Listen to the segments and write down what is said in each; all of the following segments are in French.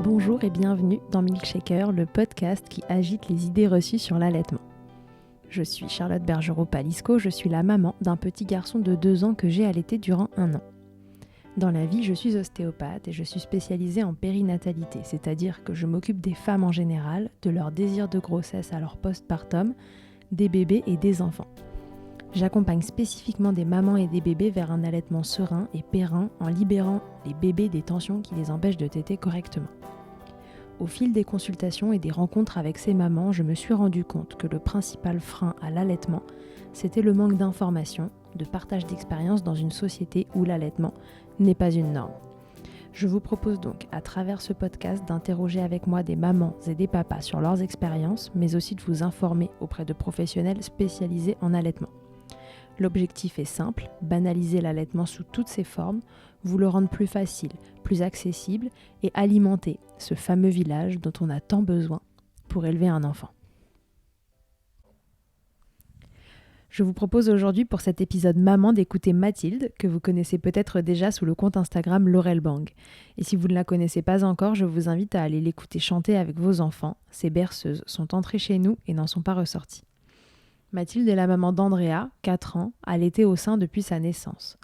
Bonjour et bienvenue dans Milkshaker, le podcast qui agite les idées reçues sur l'allaitement. Je suis Charlotte Bergerot-Palisco, je suis la maman d'un petit garçon de 2 ans que j'ai allaité durant 1 an. Dans la vie, je suis ostéopathe et je suis spécialisée en périnatalité, c'est-à-dire que je m'occupe des femmes en général, de leur désir de grossesse à leur postpartum, des bébés et des enfants. J'accompagne spécifiquement des mamans et des bébés vers un allaitement serein et périn en libérant les bébés des tensions qui les empêchent de téter correctement. Au fil des consultations et des rencontres avec ces mamans, je me suis rendu compte que le principal frein à l'allaitement, c'était le manque d'informations, de partage d'expériences dans une société où l'allaitement n'est pas une norme. Je vous propose donc, à travers ce podcast, d'interroger avec moi des mamans et des papas sur leurs expériences, mais aussi de vous informer auprès de professionnels spécialisés en allaitement. L'objectif est simple, banaliser l'allaitement sous toutes ses formes, vous le rendre plus facile, plus accessible et alimenter ce fameux village dont on a tant besoin pour élever un enfant. Je vous propose aujourd'hui pour cet épisode Maman d'écouter Mathilde, que vous connaissez peut-être déjà sous le compte Instagram Laurel Bang. Et si vous ne la connaissez pas encore, je vous invite à aller l'écouter chanter avec vos enfants. Ces berceuses sont entrées chez nous et n'en sont pas ressorties. Mathilde est la maman d'Andrea, 4 ans, allaitée au sein depuis sa naissance.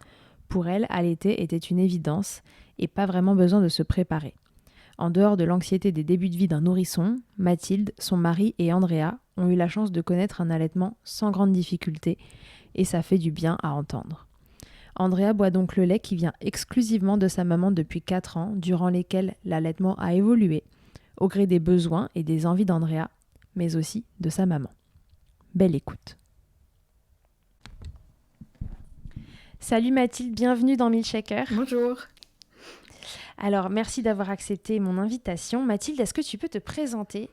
Pour elle, allaiter était une évidence et pas vraiment besoin de se préparer. En dehors de l'anxiété des débuts de vie d'un nourrisson, Mathilde, son mari et Andrea ont eu la chance de connaître un allaitement sans grande difficulté et ça fait du bien à entendre. Andrea boit donc le lait qui vient exclusivement de sa maman depuis 4 ans, durant lesquels l'allaitement a évolué, au gré des besoins et des envies d'Andrea, mais aussi de sa maman. Belle écoute. Salut Mathilde, bienvenue dans Milkshaker. Bonjour. Alors, merci d'avoir accepté mon invitation. Mathilde, est-ce que tu peux te présenter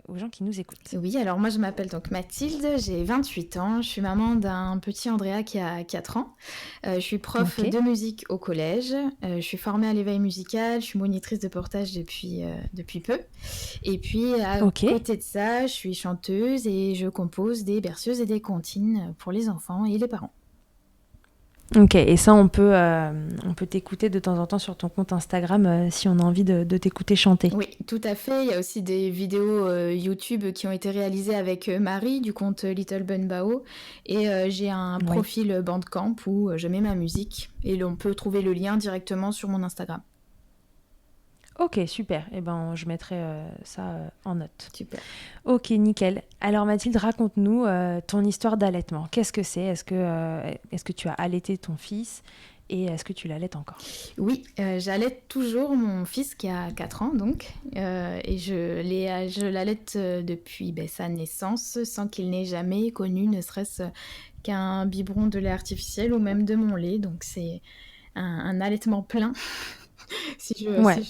aux gens qui nous écoutent ? Oui, alors moi je m'appelle donc Mathilde, j'ai 28 ans, je suis maman d'un petit Andrea qui a 4 ans. Je suis prof de musique au collège, je suis formée à l'éveil musical, je suis monitrice de portage depuis peu. Et puis à côté de ça, je suis chanteuse et je compose des berceuses et des comptines pour les enfants et les parents. Ok, et ça on peut t'écouter de temps en temps sur ton compte Instagram si on a envie de t'écouter chanter. Oui, tout à fait. Il y a aussi des vidéos YouTube qui ont été réalisées avec Marie du compte Little Bun Bao. Et j'ai un profil Bandcamp où je mets ma musique et on peut trouver le lien directement sur mon Instagram. Ok, super. Eh ben, je mettrai ça en note. Super. Ok, nickel. Alors Mathilde, raconte-nous ton histoire d'allaitement. Qu'est-ce que c'est ? Est-ce que tu as allaité ton fils ? Et est-ce que tu l'allaites encore ? Oui, j'allaite toujours mon fils qui a 4 ans donc. Et je l'allaite depuis sa naissance sans qu'il n'ait jamais connu ne serait-ce qu'un biberon de lait artificiel ou même de mon lait. Donc c'est un allaitement plein.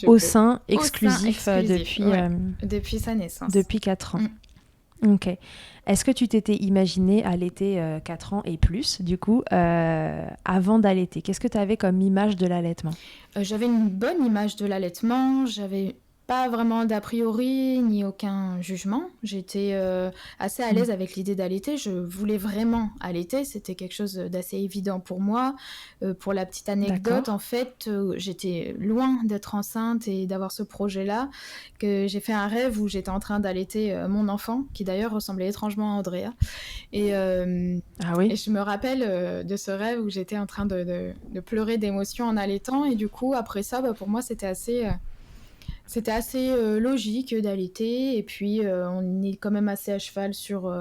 Au sein exclusif depuis sa naissance. Depuis 4 ans. Ok. Est-ce que tu t'étais imaginé allaiter 4 ans et plus, du coup, avant d'allaiter ? Qu'est-ce que tu avais comme image de l'allaitement ? J'avais une bonne image de l'allaitement. J'avais pas vraiment d'a priori ni aucun jugement. J'étais assez à l'aise avec l'idée d'allaiter. Je voulais vraiment allaiter. C'était quelque chose d'assez évident pour moi. Pour la petite anecdote, en fait, j'étais loin d'être enceinte et d'avoir ce projet-là. Que j'ai fait un rêve où j'étais en train d'allaiter mon enfant, qui d'ailleurs ressemblait étrangement à Andrea. Et je me rappelle de ce rêve où j'étais en train de pleurer d'émotion en allaitant. Et du coup, après ça, pour moi, c'était assez logique d'allaiter. Et puis, on est quand même assez à cheval sur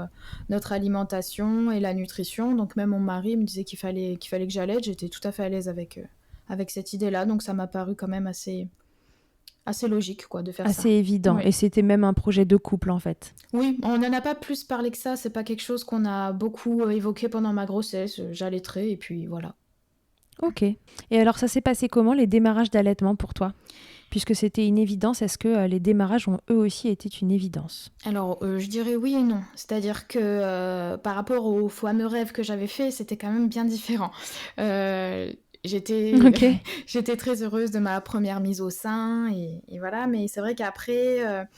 notre alimentation et la nutrition. Donc, même mon mari me disait qu'il fallait que j'allaite. J'étais tout à fait à l'aise avec cette idée-là. Donc, ça m'a paru quand même assez logique de faire ça. Assez évident. Oui. Et c'était même un projet de couple, en fait. Oui, on n'en a pas plus parlé que ça. C'est pas quelque chose qu'on a beaucoup évoqué pendant ma grossesse. J'allaiterai et puis voilà. Ok. Et alors, ça s'est passé comment, les démarrages d'allaitement pour toi ? Puisque c'était une évidence, est-ce que les démarrages ont eux aussi été une évidence ? Alors, je dirais oui et non. C'est-à-dire que par rapport au fameux rêve que j'avais fait, c'était quand même bien différent. J'étais très heureuse de ma première mise au sein et voilà. Mais c'est vrai qu'après,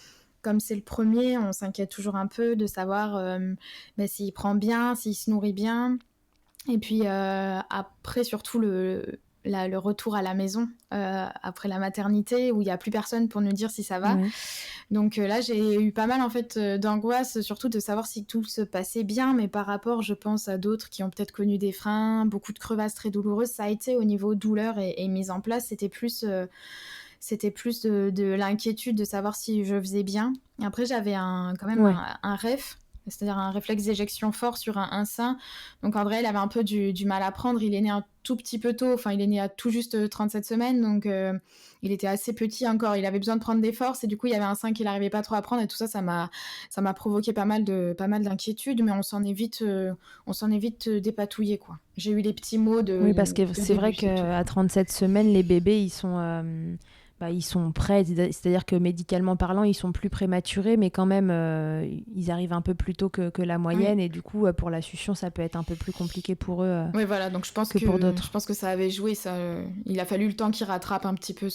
comme c'est le premier, on s'inquiète toujours un peu de savoir s'il prend bien, s'il se nourrit bien. Et puis après, surtout le retour à la maison après la maternité, où il n'y a plus personne pour nous dire si ça va. Ouais. Donc là, j'ai eu pas mal en fait d'angoisse, surtout de savoir si tout se passait bien, mais par rapport, je pense, à d'autres qui ont peut-être connu des freins, beaucoup de crevasses très douloureuses, ça a été au niveau douleur et mise en place, c'était plus de l'inquiétude de savoir si je faisais bien. Après, j'avais quand même Ouais. un REF, c'est-à-dire un réflexe d'éjection fort sur un sein. Donc André, il avait un peu du mal à prendre. Il est né un tout petit peu tôt, enfin il est né à tout juste 37 semaines, donc il était assez petit encore. Il avait besoin de prendre des forces et du coup il y avait un sein qu'il n'arrivait pas trop à prendre et tout ça, ça m'a provoqué pas mal d'inquiétudes, mais on s'en est vite dépatouillé quoi. J'ai eu les petits mots Oui, parce que de c'est vrai début, c'est tout. qu'à 37 semaines, les bébés, ils sont prêts. C'est-à-dire que médicalement parlant, ils sont plus prématurés, mais quand même, ils arrivent un peu plus tôt que la Oui. moyenne. Et du coup, pour la succion, ça peut être un peu plus compliqué pour eux Oui, voilà, donc que pour je d'autres. pense que ça avait joué, ça. Il a fallu le temps qu'il rattrape un petit peu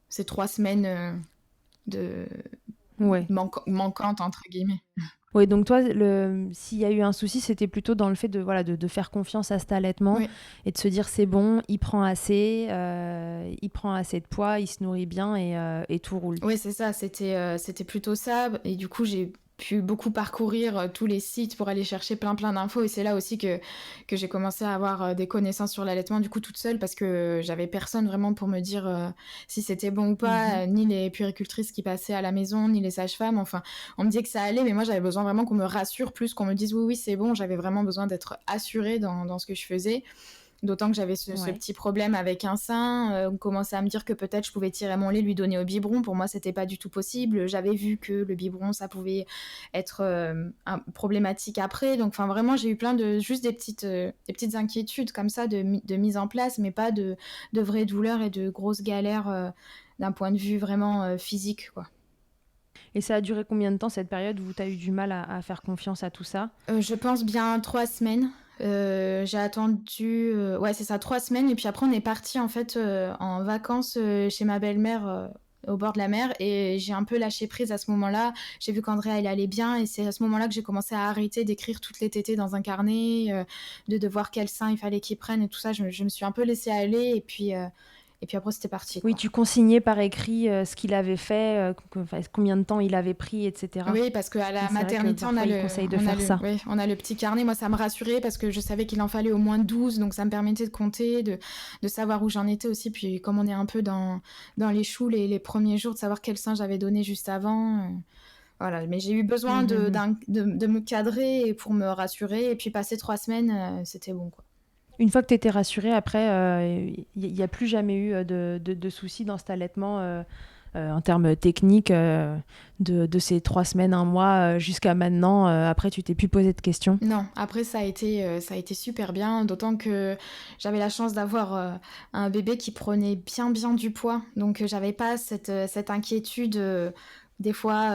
ces 3 semaines de Ouais. manquantes, entre guillemets. Oui, donc toi, s'il y a eu un souci, c'était plutôt dans le fait de faire confiance à cet allaitement Oui, et de se dire c'est bon, il prend assez de poids, il se nourrit bien et tout roule. ouais, c'est ça, c'était plutôt ça. Et du coup, j'ai pu beaucoup parcourir tous les sites pour aller chercher plein d'infos. Et c'est là aussi que j'ai commencé à avoir des connaissances sur l'allaitement, du coup, toute seule, parce que j'avais personne vraiment pour me dire si c'était bon ou pas, Mhm. ni les puéricultrices qui passaient à la maison, ni les sages-femmes. Enfin, on me disait que ça allait, mais moi, j'avais besoin vraiment qu'on me rassure plus, qu'on me dise oui, c'est bon. J'avais vraiment besoin d'être assurée dans ce que je faisais. D'autant que j'avais ce Ouais. petit problème avec un sein. On commençait à me dire que peut-être je pouvais tirer mon lait, lui donner au biberon. Pour moi, c'était pas du tout possible. J'avais vu que le biberon, ça pouvait être problématique après. Donc, enfin, vraiment, j'ai eu juste des petites inquiétudes comme ça de mise en place, mais pas de vraies douleurs et de grosses galères d'un point de vue vraiment physique, quoi. Et ça a duré combien de temps cette période où tu as eu du mal à faire confiance à tout ça? Je pense bien 3 semaines. J'ai attendu, ouais, c'est ça, 3 semaines. Et puis après, on est parti en fait en vacances chez ma belle-mère au bord de la mer. Et j'ai un peu lâché prise à ce moment-là. J'ai vu qu'Andrea, elle allait bien. Et c'est à ce moment-là que j'ai commencé à arrêter d'écrire toutes les tétées dans un carnet, de voir quel sein il fallait qu'ils prennent et tout ça. Je me suis un peu laissée aller. Et puis après, c'était parti, Oui, quoi. tu consignais par écrit ce qu'il avait fait, enfin, combien de temps il avait pris, etc. Oui, parce qu'à Et la c'est vrai que maternité, parfois, ils conseillent de faire ça. oui, on a le petit carnet. Moi, ça me rassurait parce que je savais qu'il en fallait au moins 12, donc ça me permettait de compter, de savoir où j'en étais aussi. Puis, comme on est un peu dans les choux les premiers jours, de savoir quel sein j'avais donné juste avant. Voilà, mais j'ai eu besoin Mhm. de me cadrer pour me rassurer. Et puis, passer 3 semaines, c'était bon, quoi. Une fois que tu étais rassurée, après, il n'y a plus jamais eu de soucis dans cet allaitement en termes techniques de ces 3 semaines, un mois jusqu'à maintenant. Après, tu t'es plus posé de questions. Non, après ça a été super bien, d'autant que j'avais la chance d'avoir un bébé qui prenait bien du poids, donc j'avais pas cette inquiétude. Des fois,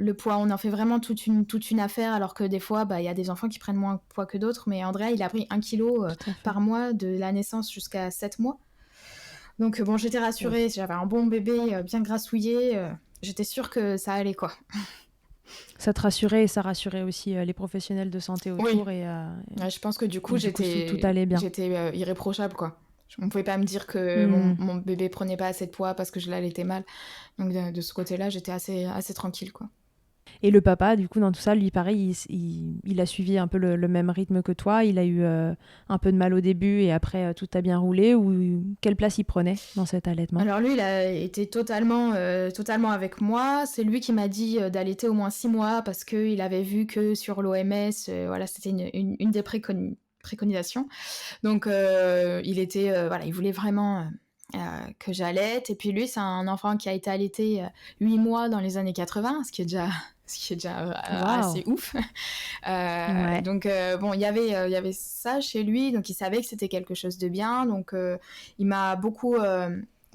le poids, on en fait vraiment toute une affaire, alors que des fois, bah, il y a des enfants qui prennent moins de poids que d'autres, mais Andrea, il a pris 1 kilo Tout à fait. par mois de la naissance jusqu'à 7 mois. Donc bon, j'étais Oui. rassurée, j'avais un bon bébé bien grassouillé, j'étais sûre que ça allait, quoi. Ça te rassurait et ça rassurait aussi les professionnels de santé Oui. autour Ouais, je pense que du coup, et du coup, tout allait bien. j'étais irréprochable, quoi. On pouvait pas me dire que Hmm. mon bébé prenait pas assez de poids parce que je l'allaitais mal. Donc de ce côté-là, j'étais assez tranquille, quoi. Et le papa, du coup, dans tout ça, lui, pareil, il a suivi un peu le même rythme que toi. Il a eu un peu de mal au début et après, tout a bien roulé. Ou quelle place il prenait dans cet allaitement? Alors lui, il a été totalement avec moi. C'est lui qui m'a dit d'allaiter au moins 6 mois parce qu'il avait vu que sur l'OMS, voilà, c'était une des préconisations. Donc voilà, il voulait vraiment que j'allaite. Et puis lui, c'est un enfant qui a été allaité 8 mois dans les années 80, ce qui est déjà Waouh! assez ouf. Ouais. Donc bon, il y avait ça chez lui, donc il savait que c'était quelque chose de bien. Donc il m'a beaucoup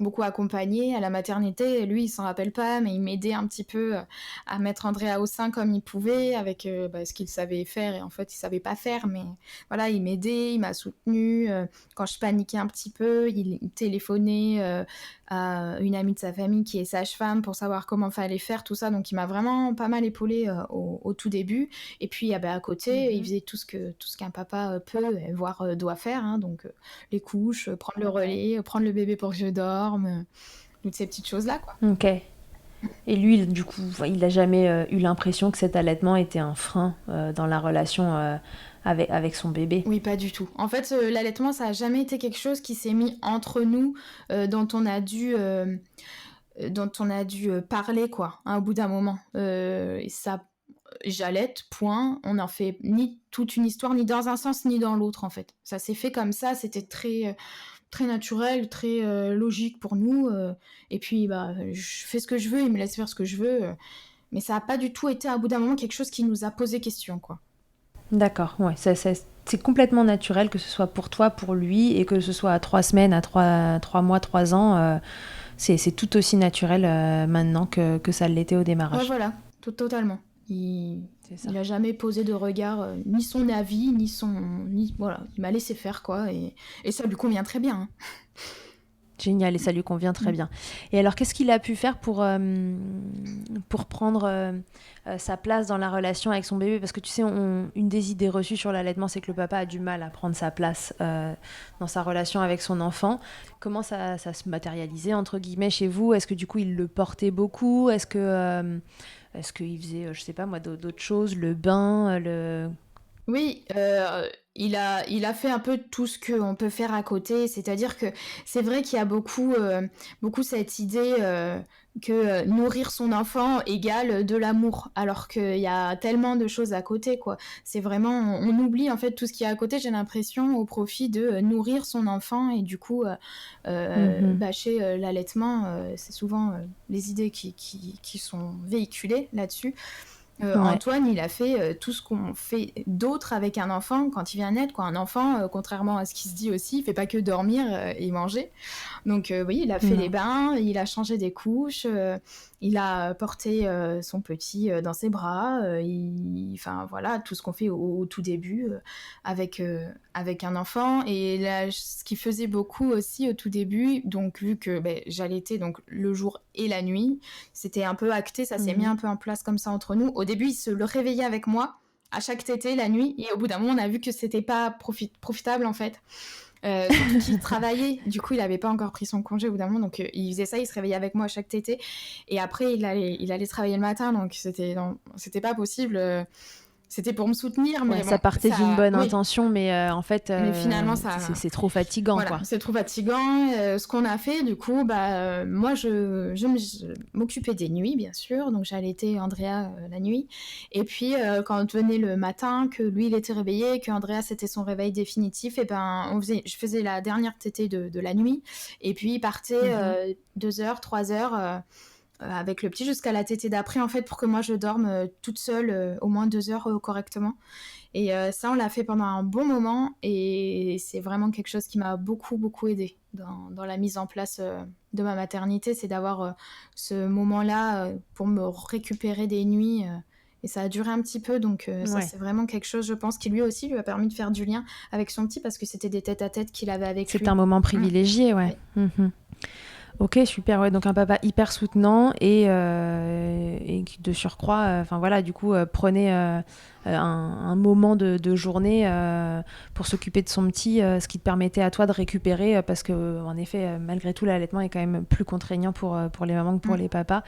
beaucoup accompagné à la maternité. Lui, il s'en rappelle pas, mais il m'aidait un petit peu à mettre Andrea au sein comme il pouvait, avec ce qu'il savait faire. Et en fait, il savait pas faire, mais voilà, il m'aidait, il m'a soutenue. Quand je paniquais un petit peu, il téléphonait à une amie de sa famille qui est sage-femme pour savoir comment fallait faire tout ça. Donc, il m'a vraiment pas mal épaulée au tout début. Et puis, à côté, il faisait tout ce qu'un papa peut, voire doit faire. Hein. Donc, les couches, prendre le relais, prendre le bébé pour que je dorme, toutes ces petites choses-là, quoi. Ok. Et lui, du coup, il n'a jamais eu l'impression que cet allaitement était un frein dans la relation avec son bébé? Oui, pas du tout. En fait, l'allaitement, ça a jamais été quelque chose qui s'est mis entre nous, dont on a dû parler, quoi, hein, au bout d'un moment. Et ça, j'allaite, point. On n'en fait ni toute une histoire, ni dans un sens, ni dans l'autre, en fait. Ça s'est fait comme ça, c'était très, très naturel, très logique pour nous. Et puis, je fais ce que je veux, il me laisse faire ce que je veux. Mais ça n'a pas du tout été, à bout d'un moment, quelque chose qui nous a posé question, quoi. D'accord, ouais, c'est complètement naturel que ce soit pour toi, pour lui, et que ce soit à 3 semaines, à 3 mois, 3 ans, c'est tout aussi naturel maintenant que ça l'était au démarrage. Ouais, voilà, totalement. Il a jamais posé de regard, ni son avis, voilà, il m'a laissé faire, quoi, et ça lui convient très bien. Hein. Génial, et ça lui convient très bien. Et alors, qu'est-ce qu'il a pu faire pour prendre sa place dans la relation avec son bébé? Parce que tu sais, une des idées reçues sur l'allaitement, c'est que le papa a du mal à prendre sa place dans sa relation avec son enfant. Comment ça se matérialisait, entre guillemets, chez vous? Est-ce que du coup, il le portait beaucoup? Est-ce qu'il faisait, je sais pas moi, d'autres choses, le bain, Oui, il a fait un peu tout ce qu'on peut faire à côté. C'est-à-dire que c'est vrai qu'il y a beaucoup cette idée que nourrir son enfant égale de l'amour, alors qu'il y a tellement de choses à côté, quoi. C'est vraiment, on oublie en fait tout ce qu'il y a à côté, j'ai l'impression, au profit de nourrir son enfant. Et du coup, bâcher l'allaitement, c'est souvent les idées qui sont véhiculées là-dessus. Ouais. Antoine, il a fait tout ce qu'on fait d'autre avec un enfant quand il vient naître, quoi. Un enfant, contrairement à ce qui se dit aussi, il fait pas que dormir et manger. Donc oui, il a fait les bains, il a changé des couches, il a porté son petit dans ses bras, enfin voilà, tout ce qu'on fait au tout début avec un enfant. Et là, ce qu'il faisait beaucoup aussi au tout début, donc vu que j'allaitais donc le jour et la nuit, c'était un peu acté, ça s'est mis un peu en place comme ça entre nous. Au début, il se le réveillait avec moi à chaque tétée la nuit, et au bout d'un moment, on a vu que c'était pas profitable en fait. Surtout qu'il travaillait, du coup il avait pas encore pris son congé au bout d'un moment, donc il faisait ça, il se réveillait avec moi à chaque tétée, et après il allait travailler le matin, donc c'était pas possible. C'était pour me soutenir, mais ça partait d'une bonne oui. intention, mais en fait, mais finalement, c'est trop fatigant, voilà, quoi. c'est trop fatigant. Ce qu'on a fait, du coup, moi, je m'occupais des nuits, bien sûr, donc j'allaitais Andrea la nuit. Et puis, quand venait le matin, que lui, il était réveillé, que Andrea, c'était son réveil définitif, et je faisais la dernière tétée de la nuit, et puis il partait 2 heures, 3 heures avec le petit jusqu'à la tétée d'après, en fait, pour que moi je dorme toute seule au moins 2 heures correctement. Et ça, on l'a fait pendant un bon moment, et c'est vraiment quelque chose qui m'a beaucoup, beaucoup aidée dans la mise en place de ma maternité, c'est d'avoir ce moment-là pour me récupérer des nuits. Et ça a duré un petit peu, donc ça, c'est vraiment quelque chose, je pense, qui lui aussi lui a permis de faire du lien avec son petit, parce que c'était des tête-à-tête qu'il avait avec lui. C'est un moment privilégié, ouais. Ok, super. Ouais, donc un papa hyper soutenant et qui de surcroît, voilà, du coup, prenait un moment de journée pour s'occuper de son petit, ce qui te permettait à toi de récupérer, parce que en effet, malgré tout, l'allaitement est quand même plus contraignant pour les mamans que pour les papas,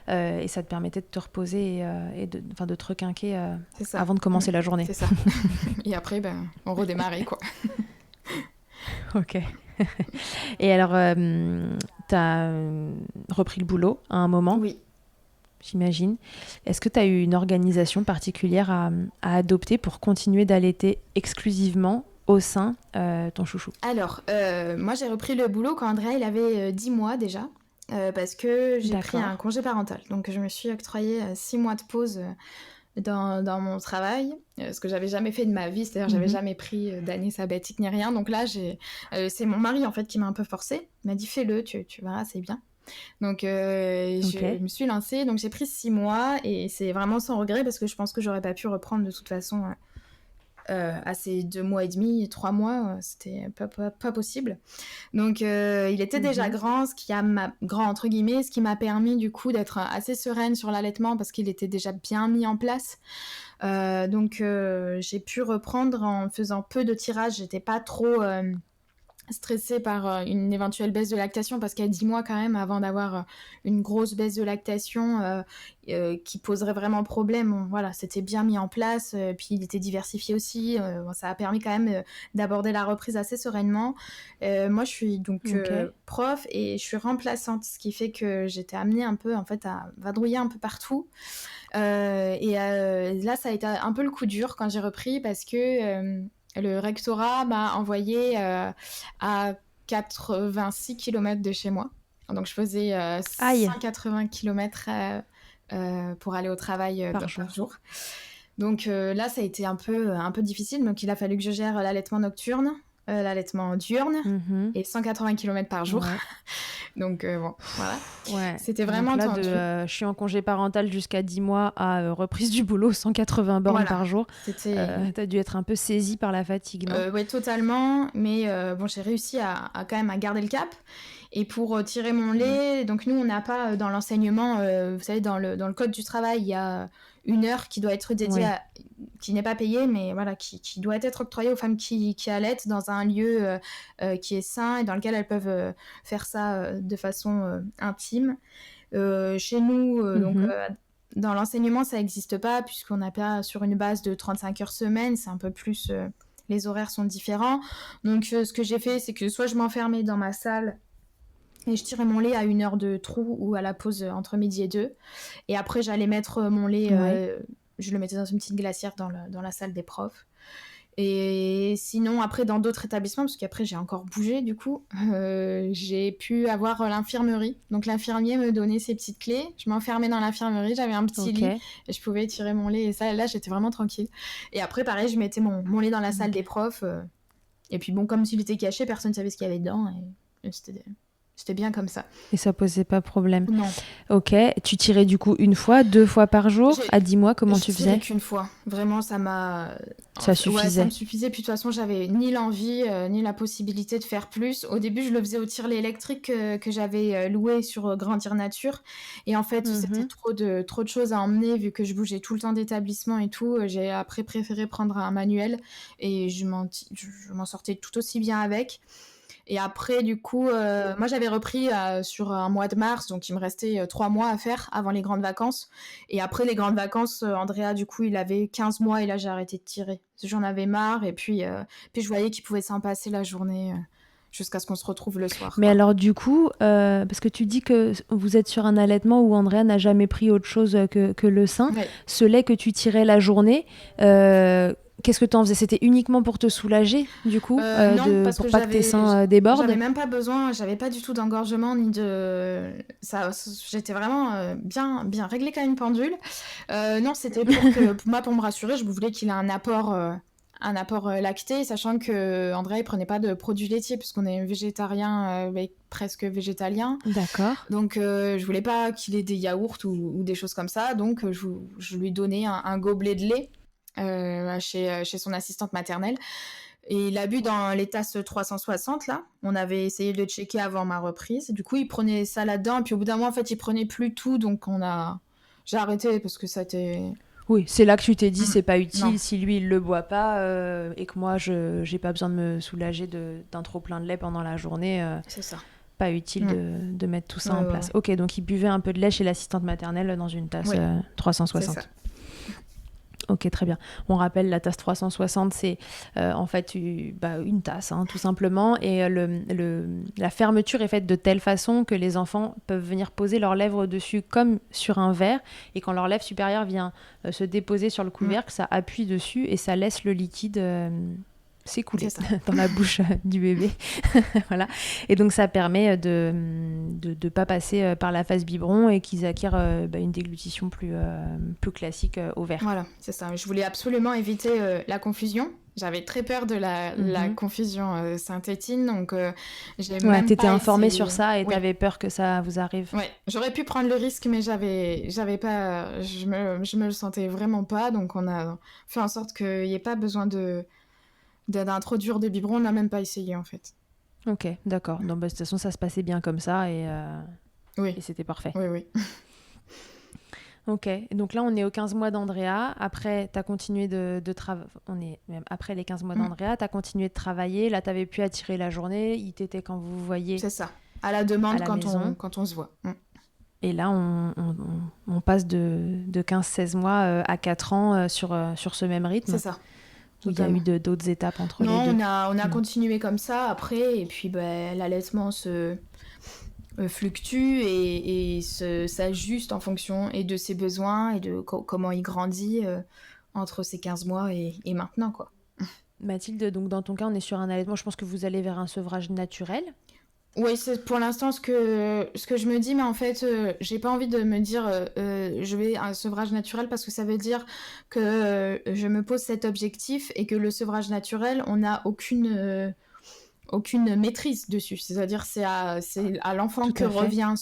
et ça te permettait de te reposer et de te requinquer avant de commencer la journée. C'est ça. Et après, on redémarrait, quoi. Ok. Et alors, tu as repris le boulot à un moment? Oui. J'imagine. Est-ce que tu as eu une organisation particulière à adopter pour continuer d'allaiter exclusivement au sein ton chouchou? Alors, moi, j'ai repris le boulot quand Andrea, il avait 10 mois déjà, parce que j'ai pris un congé parental. Donc, je me suis octroyé 6 mois de pause dans mon travail, ce que j'avais jamais fait de ma vie, c'est-à-dire j'avais jamais pris d'année sabbatique ni rien. Donc là, c'est mon mari en fait qui m'a un peu forcée. Il m'a dit fais-le, tu verras, c'est bien. Donc je me suis lancée, donc j'ai pris 6 mois et c'est vraiment sans regret parce que je pense que j'aurais pas pu reprendre de toute façon à ces 2 mois et demi, 3 mois, c'était pas possible. Donc il était déjà grand, grand entre guillemets, ce qui m'a permis du coup d'être assez sereine sur l'allaitement parce qu'il était déjà bien mis en place. Donc j'ai pu reprendre en faisant peu de tirages, j'étais pas trop stressée par une éventuelle baisse de lactation parce qu'à 10 mois quand même avant d'avoir une grosse baisse de lactation qui poserait vraiment problème, voilà, c'était bien mis en place, puis il était diversifié aussi, ça a permis quand même d'aborder la reprise assez sereinement. Moi je suis donc prof et je suis remplaçante, ce qui fait que j'étais amenée un peu en fait à vadrouiller un peu partout là ça a été un peu le coup dur quand j'ai repris parce que le rectorat m'a envoyée à 86 km de chez moi. Donc, je faisais 180 km pour aller au travail par jour. Donc là, ça a été un peu difficile. Donc, il a fallu que je gère l'allaitement nocturne, l'allaitement diurne et 180 km par jour. Ouais. Donc bon, voilà. Ouais. C'était vraiment donc là, tendu. Je suis en congé parental jusqu'à 10 mois à reprise du boulot, 180 bornes par jour. T'as dû être un peu saisie par la fatigue, non ? Oui, totalement. Mais bon, j'ai réussi à quand même à garder le cap. Et pour tirer mon lait, donc nous, on n'a pas dans l'enseignement, vous savez, dans le code du travail, il y a une heure qui doit être dédiée qui n'est pas payée, mais voilà, qui doit être octroyée aux femmes qui allaitent dans un lieu qui est sain et dans lequel elles peuvent faire ça de façon intime. Chez nous, donc dans l'enseignement, ça n'existe pas puisqu'on n'a pas sur une base de 35 heures semaine, c'est un peu plus... les horaires sont différents. Donc ce que j'ai fait, c'est que soit je m'enfermais dans ma salle et je tirais mon lait à 1 heure de trou ou à la pause entre midi et 2. Et après, j'allais mettre mon lait, je le mettais dans une petite glacière dans la salle des profs. Et sinon, après, dans d'autres établissements, parce qu'après, j'ai encore bougé, du coup, j'ai pu avoir l'infirmerie. Donc, l'infirmier me donnait ses petites clés. Je m'enfermais dans l'infirmerie, j'avais un petit lit et je pouvais tirer mon lait. Et ça, là, j'étais vraiment tranquille. Et après, pareil, je mettais mon lait dans la salle des profs. Et puis, bon, comme s'il était caché, personne ne savait ce qu'il y avait dedans. Et c'était bien comme ça. Et ça posait pas problème. Non. Ok. Tu tirais du coup 1 fois, 2 fois par jour à 10 mois, comment tu faisais ? Qu'une fois. Vraiment, ça m'a... Ça suffisait. Ouais, ça me suffisait. Puis de toute façon, j'avais ni l'envie, ni la possibilité de faire plus. Au début, je le faisais au tire-lait électrique que j'avais loué sur Grandir Nature. Et en fait, c'était trop de choses à emmener vu que je bougeais tout le temps d'établissement et tout. J'ai après préféré prendre un manuel et je m'en sortais tout aussi bien avec. Et après, du coup, moi, j'avais repris sur un mois de mars, donc il me restait 3 mois à faire avant les grandes vacances. Et après les grandes vacances, Andrea, du coup, il avait 15 mois et là, j'ai arrêté de tirer. J'en avais marre et puis je voyais qu'il pouvait s'en passer la journée jusqu'à ce qu'on se retrouve le soir. Mais alors, du coup, parce que tu dis que vous êtes sur un allaitement où Andrea n'a jamais pris autre chose que le sein, ce lait que tu tirais la journée... Qu'est-ce que tu en faisais ? C'était uniquement pour te soulager, du coup, non, parce pour que pas que tes seins débordent ? J'avais même pas besoin, j'avais pas du tout d'engorgement ni de... j'étais vraiment bien réglée comme une pendule. Non, c'était pour me rassurer, je voulais qu'il ait un apport lacté, sachant que André prenait pas de produits laitiers puisqu'on est végétarien, presque végétalien. D'accord. Donc je voulais pas qu'il ait des yaourts ou des choses comme ça, donc je lui donnais un gobelet de lait. Chez son assistante maternelle et il a bu dans les tasses 360 là, on avait essayé de checker avant ma reprise, du coup il prenait ça là-dedans et puis au bout d'un mois en fait il prenait plus tout, donc j'ai arrêté parce que ça était... Oui, c'est là que tu t'es dit c'est pas utile si lui il le boit pas et que moi j'ai pas besoin de me soulager d'un trop plein de lait pendant la journée. C'est ça. Pas utile de mettre tout ça en place. Ok, donc il buvait un peu de lait chez l'assistante maternelle dans une tasse 360. C'est ça. Ok, très bien. On rappelle, la tasse 360, c'est en fait une tasse, tout simplement. Et la fermeture est faite de telle façon que les enfants peuvent venir poser leurs lèvres dessus comme sur un verre. Et quand leur lèvre supérieure vient se déposer sur le couvercle, ça appuie dessus et ça laisse le liquide s'écouler C'est ça. dans la bouche du bébé. Voilà. Et donc ça permet de pas passer par la phase biberon et qu'ils acquièrent une déglutition plus classique au vert. Voilà, c'est ça. Je voulais absolument éviter la confusion. J'avais très peur de la confusion synthétine, donc j'ai Ouais, même t'étais pas informée essayé. sur ça et Oui, t'avais peur que ça vous arrive. ouais. J'aurais pu prendre le risque, mais j'avais pas. Je me le sentais vraiment pas, donc on a fait en sorte qu'il n'y ait pas besoin d'introduire des biberons. On n'a même pas essayé en fait. Ok, d'accord. Donc, de toute façon, ça se passait bien comme ça et Oui, c'était parfait. oui, oui. Ok, donc là, on est aux 15 mois d'Andrea. Après, tu as continué de travailler. On est même après les 15 mois d'Andrea, tu as continué de travailler. Là, tu n'avais plus à tirer la journée. Il t'était quand vous vous voyez C'est ça. À la à demande la quand maison. on se voit. Et là, on passe de 15-16 mois à 4 ans sur ce même rythme. C'est ça. Où il y a eu Totalement. d'autres étapes entre les Non, deux. on a Non. continué comme ça après, et puis l'allaitement se fluctue et s'ajuste en fonction et de ses besoins et de comment il grandit entre ses 15 mois et maintenant, quoi. Mathilde, donc dans ton cas, on est sur un allaitement. Je pense que vous allez vers un sevrage naturel. Oui, c'est pour l'instant ce que je me dis, mais en fait, j'ai pas envie de me dire je vais à un sevrage naturel parce que ça veut dire que je me pose cet objectif et que le sevrage naturel, on n'a aucune maîtrise dessus. C'est-à-dire c'est à l'enfant Tout que à fait. revient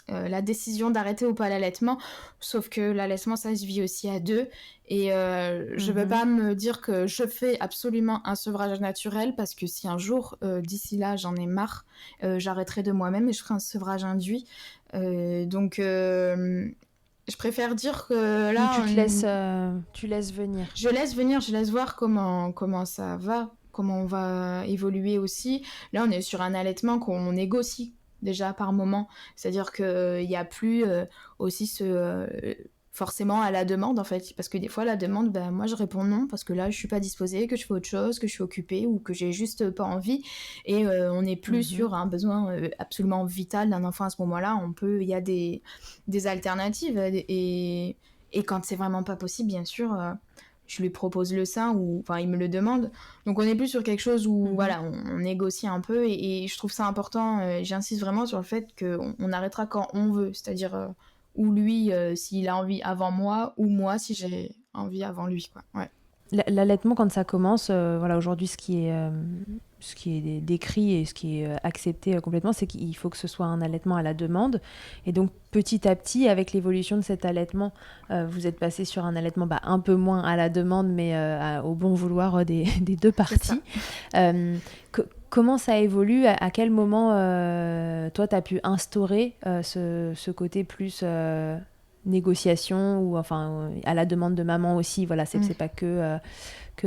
la décision d'arrêter ou pas l'allaitement, sauf que l'allaitement, ça se vit aussi à deux. Et je ne veux pas me dire que je fais absolument un sevrage naturel, parce que si un jour, d'ici là, j'en ai marre, j'arrêterai de moi-même et je ferai un sevrage induit. Donc, je préfère dire que Ou là, tu laisses venir. je laisse venir, je laisse voir comment ça va, comment on va évoluer aussi. Là, on est sur un allaitement qu'on négocie déjà par moment. C'est-à-dire qu'il n'y a plus aussi forcément à la demande, en fait. Parce que des fois, la demande, moi, je réponds non, parce que là, je suis pas disposée, que je fais autre chose, que je suis occupée ou que j'ai juste pas envie. Et on n'est plus sur un besoin absolument vital d'un enfant à ce moment-là. Il y a des alternatives. Et quand c'est vraiment pas possible, bien sûr, je lui propose le sein, ou enfin il me le demande. Donc on est plus sur quelque chose où voilà, on négocie un peu, et je trouve ça important. J'insiste vraiment sur le fait qu'on arrêtera quand on veut, c'est-à-dire ou lui s'il a envie avant moi, ou moi si j'ai envie avant lui, quoi. Ouais. L'allaitement, quand ça commence, voilà, aujourd'hui, ce qui est décrit et ce qui est accepté complètement, c'est qu'il faut que ce soit un allaitement à la demande. Et donc, petit à petit, avec l'évolution de cet allaitement, vous êtes passé sur un allaitement un peu moins à la demande, mais au bon vouloir des deux parties. Comment ça évolue? À quel moment, toi, tu as pu instaurer ce côté plus négociation, ou enfin à la demande de maman aussi, voilà, c'est pas que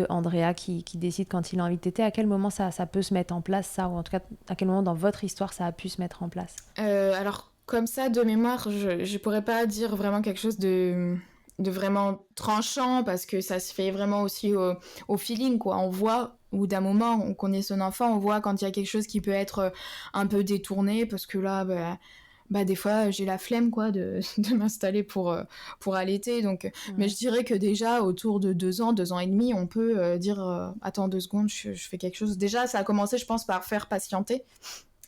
Andrea qui décide quand il a envie de téter. À quel moment ça peut se mettre en place, ça, ou en tout cas à quel moment dans votre histoire ça a pu se mettre en place? Alors comme ça de mémoire, je pourrais pas dire vraiment quelque chose de vraiment tranchant, parce que ça se fait vraiment aussi au feeling, quoi. On voit, au bout d'un moment, on connaît son enfant, on voit quand il y a quelque chose qui peut être un peu détourné, parce que là, des fois, j'ai la flemme, quoi, de m'installer pour allaiter. Donc, mais je dirais que déjà, autour de 2 ans et demi, on peut dire attends 2 secondes, je fais quelque chose. Déjà, ça a commencé, je pense, par faire patienter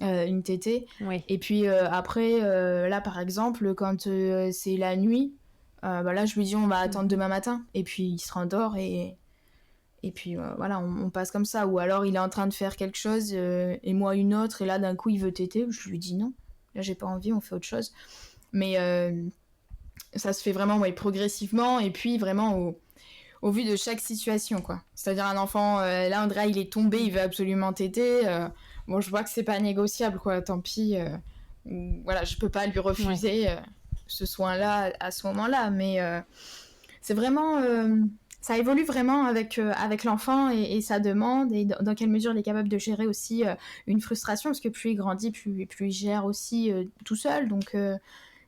une tétée. Oui. Et puis après, là, par exemple, quand c'est la nuit, là, je lui dis on va attendre demain matin. Et puis, il se rendort, et puis voilà, on passe comme ça. Ou alors, il est en train de faire quelque chose et moi une autre, et là, d'un coup, il veut téter. Je lui dis non. Là, j'ai pas envie, on fait autre chose. Mais ça se fait vraiment progressivement, et puis vraiment au vu de chaque situation, quoi. C'est-à-dire un enfant, là, Andrea, il est tombé, il veut absolument téter. Bon, je vois que c'est pas négociable, quoi. Tant pis. Voilà, je peux pas lui refuser ce soin-là à ce moment-là. Mais c'est vraiment... ça évolue vraiment avec l'enfant et sa demande, et dans quelle mesure il est capable de gérer aussi une frustration, parce que plus il grandit, plus il gère aussi tout seul. Donc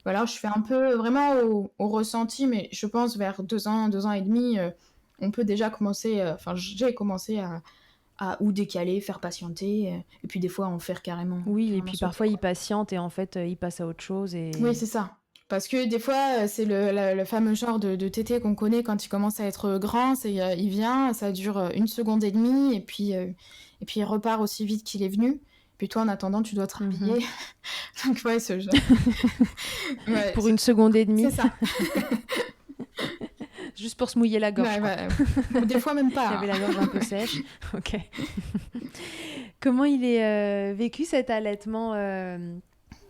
voilà, je fais un peu vraiment au ressenti, mais je pense vers 2 ans et demi, on peut déjà commencer, j'ai commencé à ou décaler, faire patienter, et puis des fois en faire carrément Oui, et puis sauter, parfois il quoi. patiente et en fait il passe à autre chose. Oui, c'est ça. Parce que des fois, c'est le fameux genre de tété qu'on connaît quand il commence à être grand, c'est il vient, ça dure 1 seconde et demie, et puis il repart aussi vite qu'il est venu. Puis toi, en attendant, tu dois te rhabiller. Donc ouais, ce genre. Ouais, Pour 1 seconde et demie. c'est ça. Juste pour se mouiller la gorge. Ouais, ouais. Des fois même pas. Il avait la gorge un peu sèche. Ok. Comment il est vécu cet allaitement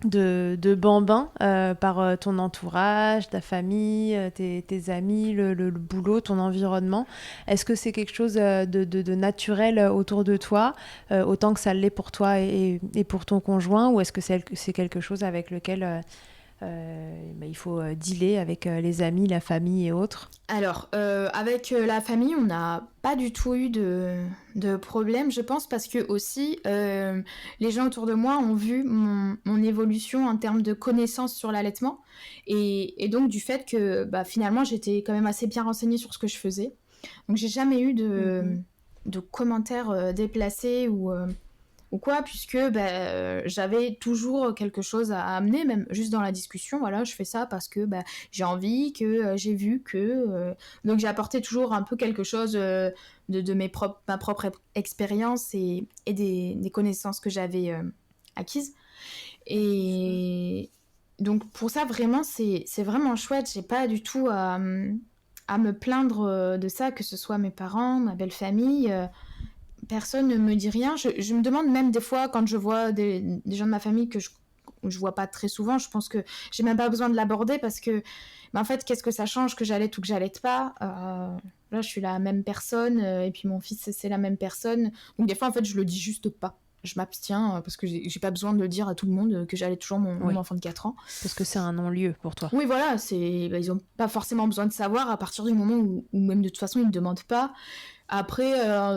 de bambin par ton entourage, ta famille, tes amis, le boulot, ton environnement? Est-ce que c'est quelque chose de naturel autour de toi, autant que ça l'est pour toi et pour ton conjoint, ou est-ce que c'est quelque chose avec lequel il faut dealer avec les amis, la famille et autres? Alors, avec la famille, on n'a pas du tout eu de problème, je pense, parce que aussi, les gens autour de moi ont vu mon évolution en termes de connaissances sur l'allaitement, et donc du fait que finalement, j'étais quand même assez bien renseignée sur ce que je faisais. Donc, j'ai jamais eu de commentaires déplacés ou quoi, puisque j'avais toujours quelque chose à amener, même juste dans la discussion. Voilà, je fais ça parce que j'ai envie, que j'ai vu que... Donc j'ai apporté toujours un peu quelque chose de ma propre expérience et des connaissances que j'avais acquises. Et donc pour ça, vraiment, c'est vraiment chouette. J'ai pas du tout à me plaindre de ça, que ce soit mes parents, ma belle famille... Personne ne me dit rien. Je me demande même des fois, quand je vois des gens de ma famille que je vois pas très souvent, je pense que j'ai même pas besoin de l'aborder, parce que, en fait, qu'est-ce que ça change que j'allaite ou que j'allaite pas? Là, je suis la même personne, et puis mon fils, c'est la même personne. Donc des fois, en fait, je le dis juste pas. Je m'abstiens parce que j'ai pas besoin de le dire à tout le monde que j'allaite toujours mon enfant de 4 ans. Parce que c'est un non-lieu pour toi. Oui, voilà, ils ont pas forcément besoin de savoir à partir du moment où même de toute façon, ils ne demandent pas. Après,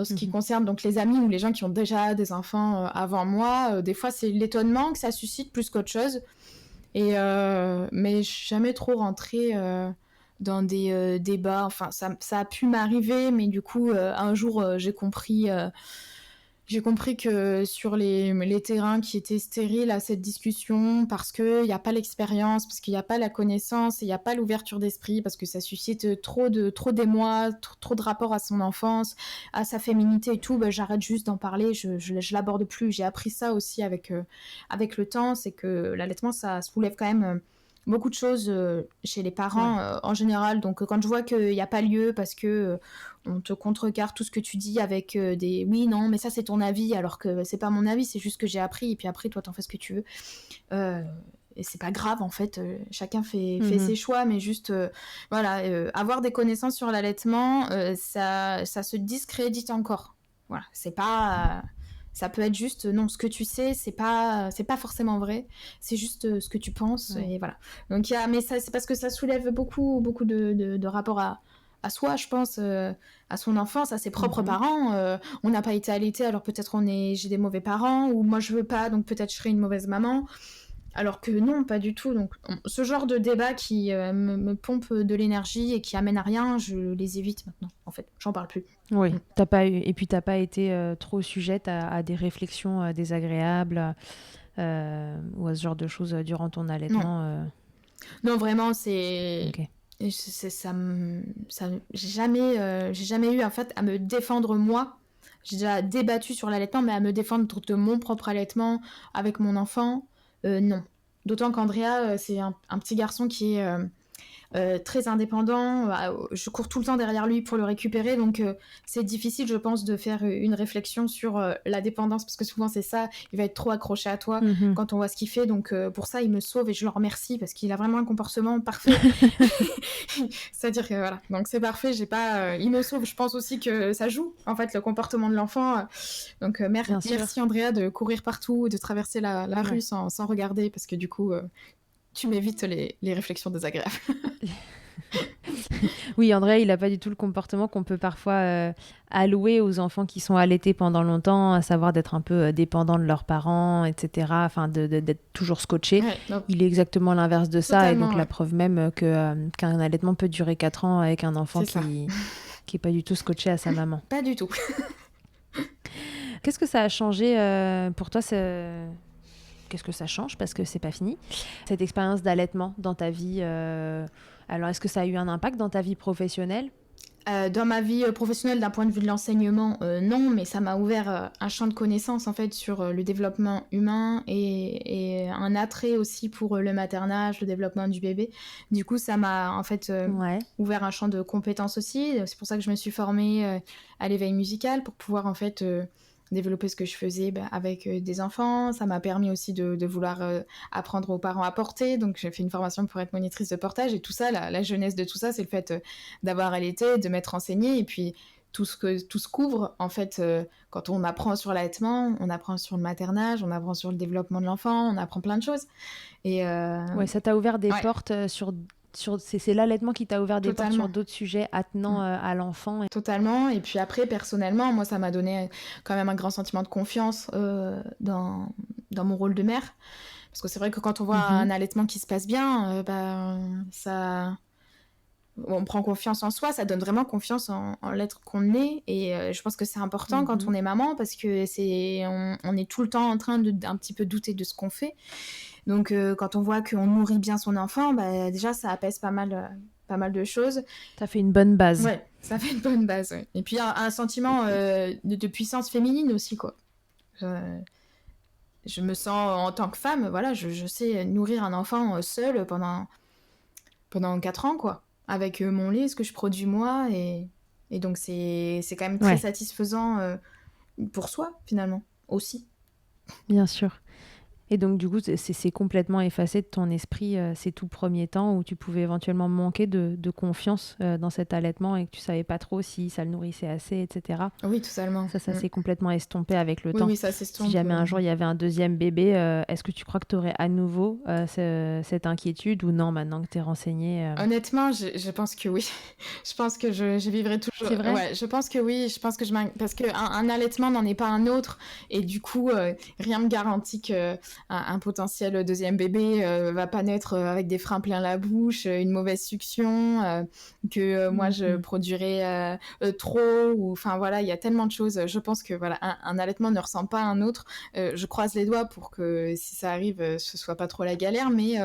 ce qui concerne donc les amis ou les gens qui ont déjà des enfants avant moi, des fois c'est l'étonnement que ça suscite plus qu'autre chose. Mais je suis jamais trop rentrée dans des débats. Enfin, ça a pu m'arriver, mais du coup, un jour, j'ai compris que sur les terrains qui étaient stériles à cette discussion, parce qu'il n'y a pas l'expérience, parce qu'il n'y a pas la connaissance, il n'y a pas l'ouverture d'esprit, parce que ça suscite trop d'émoi, trop de rapport à son enfance, à sa féminité et tout, j'arrête juste d'en parler, je l'aborde plus. J'ai appris ça aussi avec le temps, c'est que l'allaitement, ça soulève quand même... beaucoup de choses chez les parents en général. Donc quand je vois qu'il n'y a pas lieu parce que on te contrecarre tout ce que tu dis avec des oui, non, mais ça c'est ton avis, alors que c'est pas mon avis, c'est juste que j'ai appris, et puis après toi t'en fais ce que tu veux. Et c'est pas grave en fait, chacun fait ses choix, mais juste voilà, avoir des connaissances sur l'allaitement, ça se discrédite encore. Voilà, c'est pas... ça peut être juste, non, ce que tu sais, c'est pas forcément vrai, c'est juste ce que tu penses, et voilà. Donc, mais ça, c'est parce que ça soulève beaucoup de rapports à soi, je pense, à son enfance, à ses propres parents. On n'a pas été allaité, alors peut-être j'ai des mauvais parents, ou moi je veux pas, donc peut-être je serai une mauvaise maman. Alors que non, pas du tout. Donc, ce genre de débat qui me pompe de l'énergie et qui amène à rien, je les évite maintenant. En fait, j'en parle plus. Oui, et puis t'as pas été trop sujette à des réflexions désagréables ou à ce genre de choses durant ton allaitement. Non, vraiment, c'est... Okay. J'ai jamais eu en fait à me défendre moi. J'ai déjà débattu sur l'allaitement, mais à me défendre de mon propre allaitement avec mon enfant, non. D'autant qu'Andrea, c'est un petit garçon qui est très indépendant. Je cours tout le temps derrière lui pour le récupérer, donc c'est difficile, je pense, de faire une réflexion sur la dépendance, parce que souvent c'est ça, il va être trop accroché à toi quand on voit ce qu'il fait, donc pour ça il me sauve et je le remercie, parce qu'il a vraiment un comportement parfait. C'est-à-dire que voilà, donc c'est parfait, il me sauve. Je pense aussi que ça joue, en fait, le comportement de l'enfant. Donc merci Andrea de courir partout, de traverser la rue sans regarder, parce que du coup... tu m'évites les réflexions désagréables. Oui, André, il n'a pas du tout le comportement qu'on peut parfois allouer aux enfants qui sont allaités pendant longtemps, à savoir d'être un peu dépendants de leurs parents, etc., enfin d'être toujours scotché. Ouais, il est exactement l'inverse de ça, totalement, et donc la preuve même qu'un allaitement peut durer 4 ans avec un enfant qui n'est pas du tout scotché à sa maman. Pas du tout. Qu'est-ce que ça a changé pour toi qu'est-ce que ça change parce que c'est pas fini. Cette expérience d'allaitement dans ta vie, alors est-ce que ça a eu un impact dans ta vie professionnelle ? Dans ma vie professionnelle, d'un point de vue de l'enseignement, non, mais ça m'a ouvert un champ de connaissances en fait sur le développement humain et un attrait aussi pour le maternage, le développement du bébé. Du coup, ça m'a en fait ouvert un champ de compétences aussi. C'est pour ça que je me suis formée à l'éveil musical pour pouvoir en fait développer ce que je faisais avec des enfants. Ça m'a permis aussi de vouloir apprendre aux parents à porter. Donc, j'ai fait une formation pour être monitrice de portage. Et tout ça, la jeunesse de tout ça, c'est le fait d'avoir allaité, de m'être renseignée. Et puis, tout ce couvre, en fait, quand on apprend sur l'allaitement, on apprend sur le maternage, on apprend sur le développement de l'enfant, on apprend plein de choses. Et ouais, ça t'a ouvert des portes c'est l'allaitement qui t'a ouvert des portes sur d'autres sujets attenant à l'enfant. Totalement. Et puis après, personnellement, moi, ça m'a donné quand même un grand sentiment de confiance dans mon rôle de mère. Parce que c'est vrai que quand on voit un allaitement qui se passe bien, on prend confiance en soi, ça donne vraiment confiance en l'être qu'on est. Et je pense que c'est important quand on est maman parce que on est tout le temps en train d'un petit peu douter de ce qu'on fait. Donc, quand on voit qu'on nourrit bien son enfant, déjà, ça apaise pas mal de choses. Ça fait une bonne base. Ouais, ça fait une bonne base, ouais. Et puis, un sentiment de puissance féminine aussi, quoi. Je me sens, en tant que femme, voilà, je sais nourrir un enfant seule pendant 4 ans, quoi. Avec mon lait, ce que je produis moi. Et donc, c'est quand même très satisfaisant pour soi, finalement, aussi. Bien sûr. Et donc, du coup, c'est complètement effacé de ton esprit ces tout premiers temps où tu pouvais éventuellement manquer de confiance dans cet allaitement et que tu savais pas trop si ça le nourrissait assez, etc. Oui, totalement. Ça s'est complètement estompé avec le temps. Oui, ça s'estompe. Si jamais un jour il y avait un deuxième bébé, est-ce que tu crois que tu aurais à nouveau cette inquiétude ou non, maintenant que tu es renseignée Honnêtement, je pense que oui. Je pense que je vivrai toujours. C'est vrai ? Ouais, je pense que oui. Je pense que parce qu'un allaitement n'en est pas un autre. Et du coup, rien ne garantit qu'un potentiel deuxième bébé va pas naître avec des freins plein la bouche, une mauvaise succion, que moi je produirai trop. Enfin voilà, il y a tellement de choses. Je pense que voilà, un allaitement ne ressemble pas à un autre. Je croise les doigts pour que si ça arrive, ce soit pas trop la galère. Mais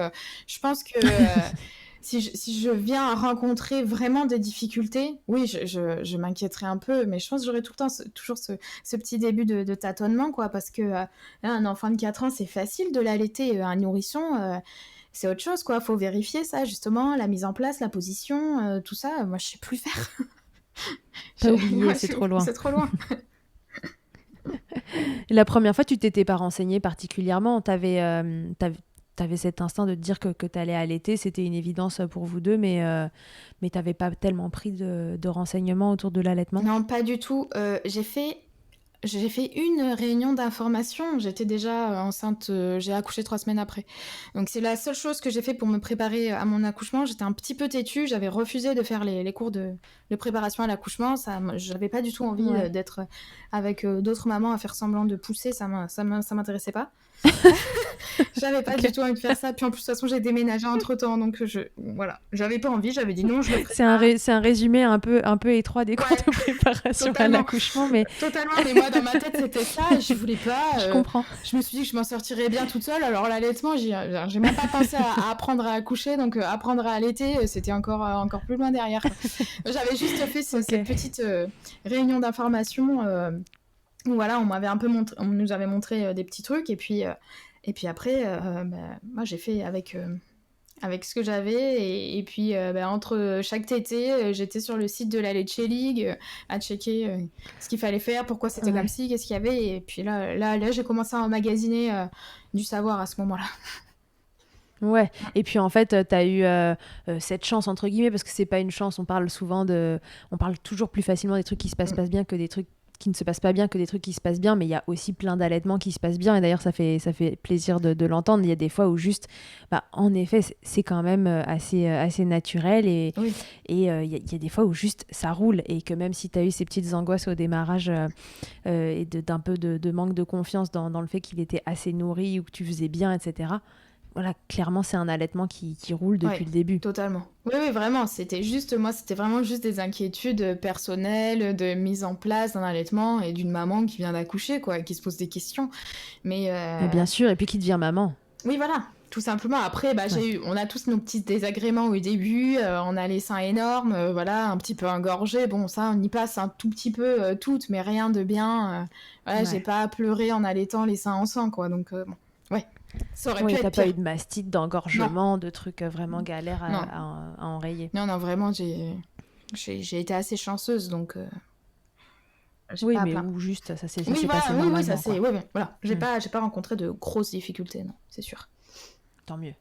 je pense que si je viens rencontrer vraiment des difficultés, oui, je m'inquiéterai un peu, mais je pense que j'aurai tout le temps toujours ce petit début de tâtonnement, quoi, parce que un enfant de 4 ans, c'est facile de l'allaiter, un nourrisson, c'est autre chose, quoi. Faut vérifier ça, justement, la mise en place, la position, tout ça, moi, je sais plus faire. T'as oublié, c'est trop loin. C'est trop loin. La première fois, tu t'étais pas renseignée particulièrement, t'avais cet instinct de te dire que tu allais allaiter, c'était une évidence pour vous deux, mais t'avais pas tellement pris de renseignements autour de l'allaitement ? Non, pas du tout. J'ai fait une réunion d'information. J'étais déjà enceinte, j'ai accouché 3 semaines après. Donc c'est la seule chose que j'ai fait pour me préparer à mon accouchement. J'étais un petit peu têtue, j'avais refusé de faire les cours de préparation à l'accouchement. J'avais pas du tout envie d'être avec d'autres mamans à faire semblant de pousser, ça m'intéressait pas. J'avais pas du tout envie de faire ça. Puis en plus, de toute façon, j'ai déménagé entre-temps, donc voilà, j'avais pas envie, j'avais dit non, je le ferai pas. C'est un résumé un peu étroit des cours de préparation à l'accouchement, mais... Totalement, mais moi, dans ma tête, c'était ça, et je voulais pas... Je comprends. Je me suis dit que je m'en sortirais bien toute seule, alors l'allaitement, j'ai même pas pensé à apprendre à accoucher, donc apprendre à allaiter, c'était encore plus loin derrière, quoi. J'avais juste fait cette petite réunion d'information où voilà, on nous avait montré des petits trucs, et puis après, moi j'ai fait avec ce que j'avais, et puis entre chaque tétée, j'étais sur le site de la Leche League à checker ce qu'il fallait faire, pourquoi c'était comme ci, qu'est-ce qu'il y avait, et puis là j'ai commencé à emmagasiner du savoir à ce moment-là. Ouais, et puis en fait, t'as eu cette chance, entre guillemets, parce que c'est pas une chance, on parle toujours plus facilement des trucs qui se passent pas bien que des trucs qui ne se passent pas bien que des trucs qui se passent bien, mais il y a aussi plein d'allaitements qui se passent bien, et d'ailleurs ça fait plaisir de l'entendre. Il y a des fois où juste, en effet, c'est quand même assez naturel, et il y a des fois où juste ça roule, et que même si tu as eu ces petites angoisses au démarrage et d'un peu de manque de confiance dans le fait qu'il était assez nourri ou que tu faisais bien, etc., voilà, clairement, c'est un allaitement qui roule depuis le début. Totalement. Oui, vraiment. C'était vraiment juste des inquiétudes personnelles de mise en place d'un allaitement et d'une maman qui vient d'accoucher, quoi, qui se pose des questions. Mais bien sûr, et puis qui devient maman. Oui, voilà. Tout simplement. Après, on a tous nos petits désagréments au début. On a les seins énormes, voilà, un petit peu engorgés. Bon, ça, on y passe un tout petit peu toutes, mais rien de bien. Voilà, j'ai pas pleuré en allaitant les seins en sang, quoi. Donc, bon, ouais. Ça aurait pu être t'as pire. pas eu de mastite, d'engorgement, de trucs vraiment galères à enrayer. Non, vraiment, j'ai été assez chanceuse, donc... oui, mais ou juste, ça s'est passé normalement. Oui, ça c'est... Oui, voilà. J'ai pas rencontré de grosses difficultés, non, c'est sûr. Tant mieux.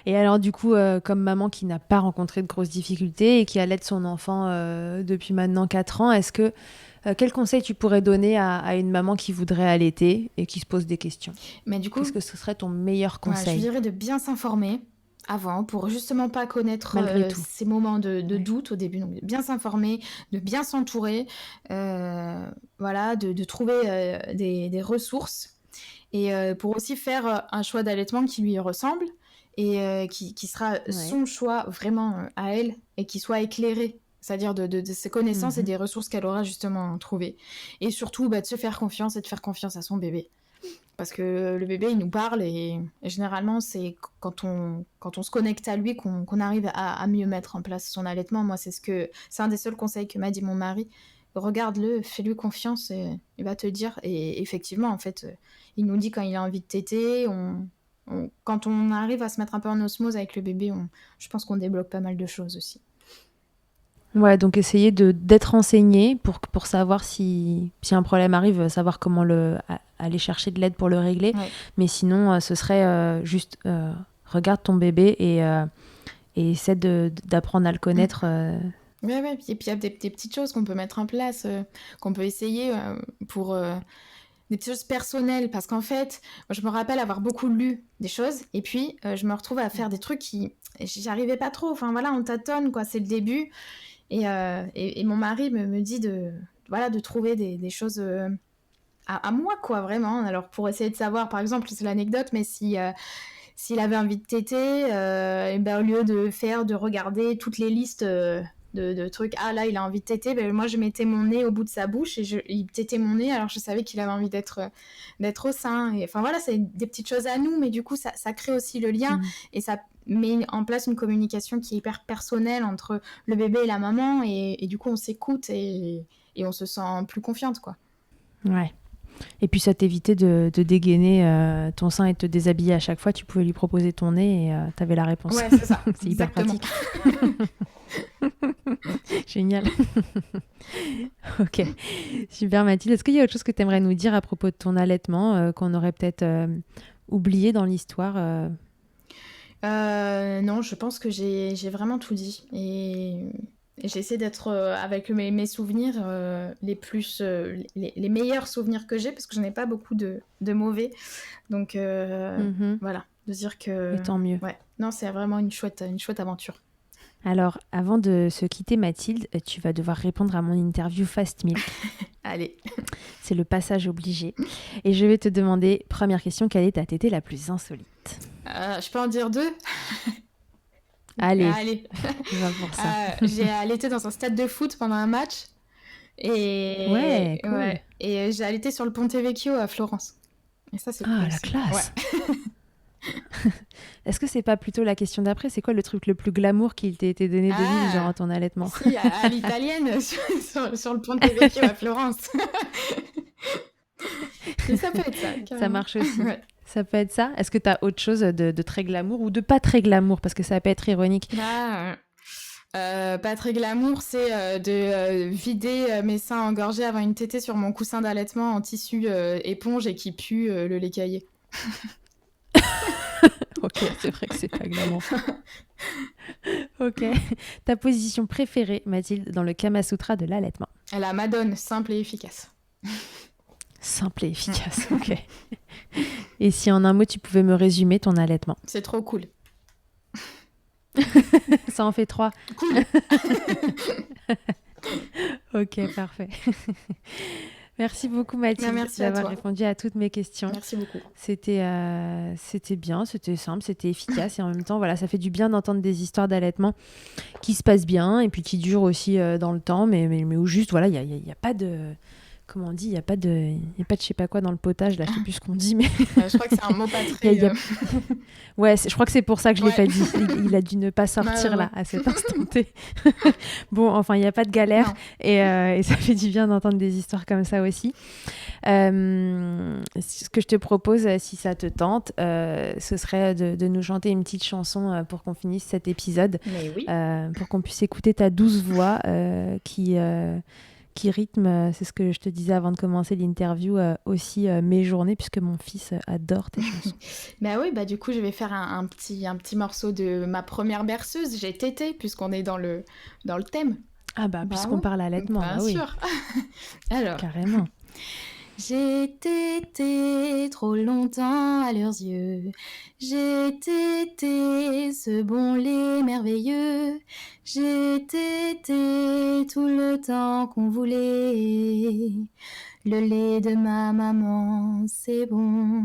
Et alors, du coup, comme maman qui n'a pas rencontré de grosses difficultés et qui allaite son enfant depuis maintenant 4 ans, quel conseil tu pourrais donner à une maman qui voudrait allaiter et qui se pose des questions ? Mais du coup, qu'est-ce que ce serait ton meilleur conseil ? Je dirais de bien s'informer avant pour justement pas connaître ces moments de doute au début. Donc, de bien s'informer, de bien s'entourer, voilà, de trouver des ressources et pour aussi faire un choix d'allaitement qui lui ressemble et qui sera son choix vraiment à elle et qui soit éclairé. C'est-à-dire de ses connaissances et des ressources qu'elle aura justement trouvées. Et surtout, de se faire confiance et de faire confiance à son bébé. Parce que le bébé, il nous parle et généralement, c'est quand on se connecte à lui qu'on arrive à mieux mettre en place son allaitement. Moi, c'est un des seuls conseils que m'a dit mon mari. Regarde-le, fais-lui confiance et il va te dire. Et effectivement, en fait, il nous dit quand il a envie de téter. Quand on arrive à se mettre un peu en osmose avec le bébé, je pense qu'on débloque pas mal de choses aussi. Ouais, donc essayer d'être renseigné pour savoir si un problème arrive, savoir comment aller chercher de l'aide pour le régler. Ouais. Mais sinon, ce serait juste regarde ton bébé et essaie d'apprendre à le connaître. Ouais. Et puis il y a des petites choses qu'on peut mettre en place, qu'on peut essayer pour des petites choses personnelles. Parce qu'en fait, moi, je me rappelle avoir beaucoup lu des choses et puis je me retrouve à faire des trucs qui... J'y arrivais pas trop. Enfin voilà, on tâtonne, quoi. C'est le début. Et mon mari me dit de trouver des choses à moi, quoi, vraiment. Alors, pour essayer de savoir, par exemple, c'est l'anecdote, mais s'il avait envie de téter, au lieu de regarder toutes les listes de trucs, ah là, il a envie de téter, moi, je mettais mon nez au bout de sa bouche et il tétait mon nez, alors je savais qu'il avait envie d'être au sein. Et, enfin, voilà, c'est des petites choses à nous, mais du coup, ça crée aussi le lien et ça met en place une communication qui est hyper personnelle entre le bébé et la maman et du coup, on s'écoute et on se sent plus confiante, quoi. Ouais. Et puis ça t'évitait de dégainer ton sein et de te déshabiller à chaque fois. Tu pouvais lui proposer ton nez et t'avais la réponse. Ouais, c'est ça. C'est hyper pratique. Génial. Ok. Super Mathilde. Est-ce qu'il y a autre chose que tu aimerais nous dire à propos de ton allaitement qu'on aurait peut-être oublié dans l'histoire Non, je pense que j'ai vraiment tout dit. Et j'essaie d'être avec mes souvenirs les meilleurs souvenirs que j'ai parce que je n'ai pas beaucoup de mauvais. Donc voilà, de dire que... Et tant mieux. Ouais. Non, c'est vraiment une chouette aventure. Alors, avant de se quitter Mathilde, tu vas devoir répondre à mon interview Fast Milk. Allez. C'est le passage obligé. Et je vais te demander, première question, quelle est ta tétée la plus insolite ? Je peux en dire 2 ? Allez. On va pour ça. J'ai allaité dans un stade de foot pendant un match. Et cool. Ouais. Et j'ai allaité sur le Ponte Vecchio à Florence. Et ça, c'est cool. Ah, la classe. Ouais. Est-ce que c'est pas plutôt la question d'après ? C'est quoi le truc le plus glamour qu'il t'ait été donné de vivre durant ton allaitement ? Si, à l'italienne, sur le Ponte Vecchio à Florence. Et ça peut être ça. Carrément. Ça marche aussi. Ouais. Ça peut être ça. Est-ce que tu as autre chose de très glamour ou de pas très glamour ? Parce que ça peut être ironique. Pas très glamour, c'est de vider mes seins engorgés avant une tétée sur mon coussin d'allaitement en tissu éponge et qui pue le lait caillé. Ok, c'est vrai que c'est pas glamour. Ok. Ta position préférée, Mathilde, dans le Kama Sutra de l'allaitement ? La Madone, simple et efficace. Simple et efficace, ok. Et si en un mot, tu pouvais me résumer ton allaitement ? C'est trop cool. Ça en fait 3. Cool. Ok, parfait. Merci beaucoup Mathilde Merci à d'avoir toi. répondu à toutes mes questions. Merci beaucoup. C'était bien, c'était simple, c'était efficace et en même temps, voilà, ça fait du bien d'entendre des histoires d'allaitement qui se passent bien et puis qui durent aussi dans le temps, mais où juste, voilà, il y a pas de... Comment on dit, il n'y a pas de je sais pas quoi dans le potage, là, je sais plus ce qu'on dit, mais Je crois que c'est un mot pas très... il y a- ouais, je crois que c'est pour ça que je l'ai Ouais. pas dit. Il a dû ne pas sortir Ouais. là, à cet instant T. Bon, enfin, il n'y a pas de galère Non. et ça fait du bien d'entendre des histoires comme ça aussi. Ce que je te propose, si ça te tente, ce serait de nous chanter une petite chanson pour qu'on finisse cet épisode, Mais oui. pour qu'on puisse écouter ta douce voix qui rythme, c'est ce que je te disais avant de commencer l'interview, aussi mes journées, puisque mon fils adore tes chansons. Bah oui, du coup, je vais faire un petit morceau de ma première berceuse. J'ai tété, puisqu'on est dans le thème. Ah puisqu'on ouais. parle allaitement, Bien oui, sûr. Alors. carrément. J'ai tété trop longtemps à leurs yeux. J'ai tété ce bon lait merveilleux. J'ai tété tout le temps qu'on voulait. Le lait de ma maman, c'est bon.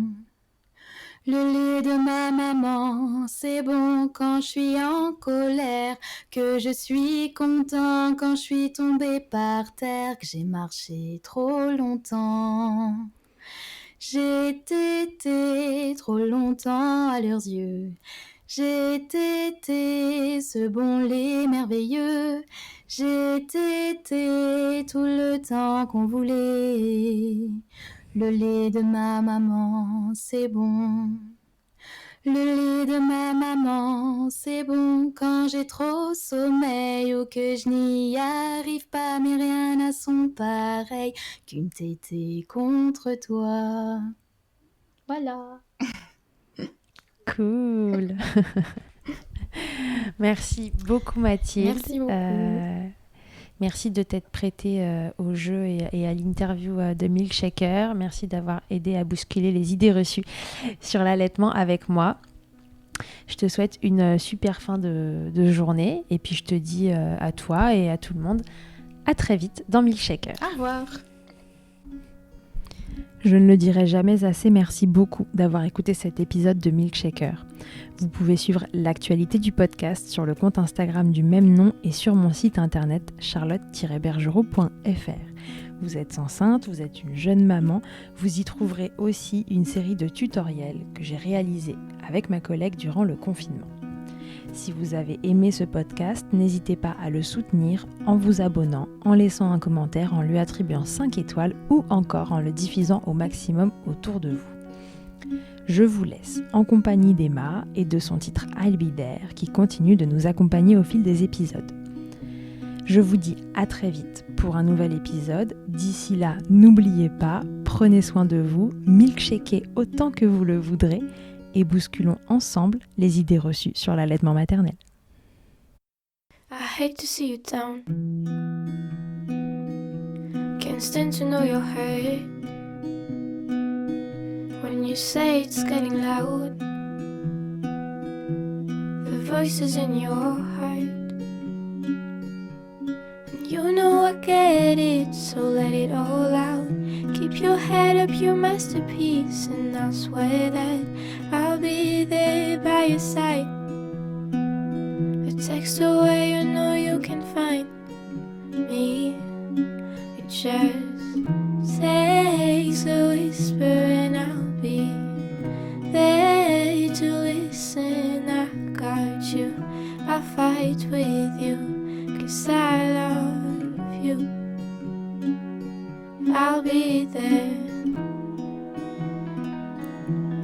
Le lait de ma maman, c'est bon quand je suis en colère, que je suis content quand je suis tombée par terre, que j'ai marché trop longtemps. J'ai tété trop longtemps à leurs yeux. J'ai tété ce bon lait merveilleux. J'ai tété tout le temps qu'on voulait. Le lait de ma maman, c'est bon. Le lait de ma maman, c'est bon quand j'ai trop sommeil ou que je n'y arrive pas, mais rien n'a son pareil qu'une tétée contre toi. Voilà. Cool. Merci beaucoup Mathilde. Merci beaucoup. Merci de t'être prêtée au jeu et à l'interview de Milkshaker. Merci d'avoir aidé à bousculer les idées reçues sur l'allaitement avec moi. Je te souhaite une super fin de journée et puis je te dis à toi et à tout le monde à très vite dans Milkshaker. Au revoir. Je ne le dirai jamais assez, merci beaucoup d'avoir écouté cet épisode de Milkshaker. Vous pouvez suivre l'actualité du podcast sur le compte Instagram du même nom et sur mon site internet charlotte-bergerot.fr. Vous êtes enceinte, vous êtes une jeune maman, vous y trouverez aussi une série de tutoriels que j'ai réalisés avec ma collègue durant le confinement. Si vous avez aimé ce podcast, n'hésitez pas à le soutenir en vous abonnant, en laissant un commentaire, en lui attribuant 5 étoiles ou encore en le diffusant au maximum autour de vous. Je vous laisse en compagnie d'Emma et de son titre I'll Be There qui continue de nous accompagner au fil des épisodes. Je vous dis à très vite pour un nouvel épisode. D'ici là, n'oubliez pas, prenez soin de vous, milkshakez autant que vous le voudrez et bousculons ensemble les idées reçues sur l'allaitement maternel. I hate to see you down. Can't stand to know you're hurt. When you say it's getting loud, the voices in your heart. And you know I get it, so let it all out. Keep your head up, your masterpiece, and I'll swear that I'll be there by your side. A text away, you know you can find me. It just takes a whisper and I'll be there to listen. I got you, I'll fight with you, 'cause I love you. I'll be there,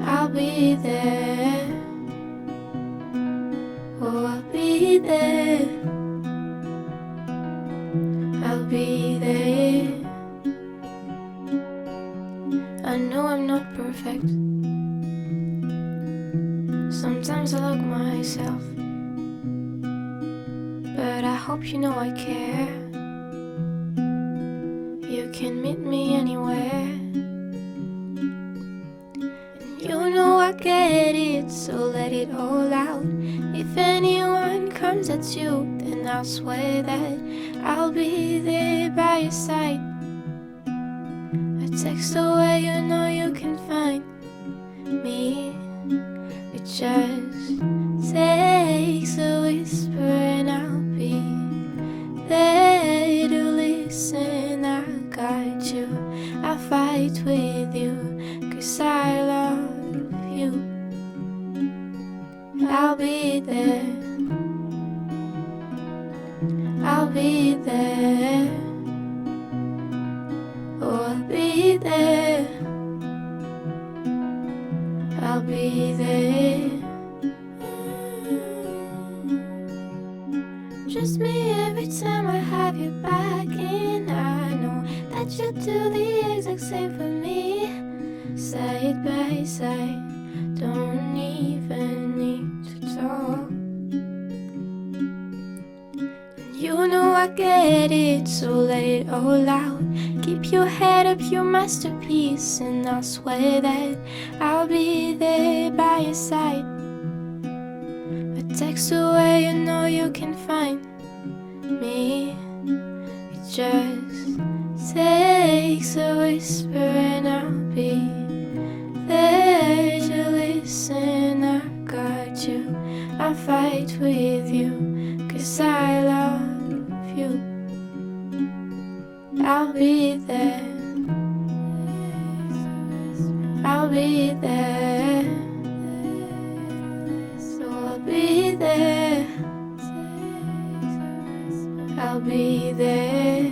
I'll be there, oh I'll be there, I'll be there. I know I'm not perfect, sometimes I look myself, but I hope you know I care. You can meet me anywhere. And you know I get it, so let it all out. If anyone comes at you, then I'll swear that I'll be there by your side. text away, you know you can find me. It just takes a whisper and I'll be there to listen. I got you, I fight with you, 'cause I love you. I'll be there, I'll be there, oh I'll be there, I'll be there. Trust me every time I have you back, and I know that you'll do the exact same for me. Side by side, don't even need to talk. You know I get it, so let it all out. Keep your head up, your masterpiece, and I swear that I'll be there by your side. A text away, you know you can find me. It just takes a whisper and I'll be there to listen. I got you, I fight with you, 'cause I love you. I'll be there, I'll be there, so I'll be there, I'll be there.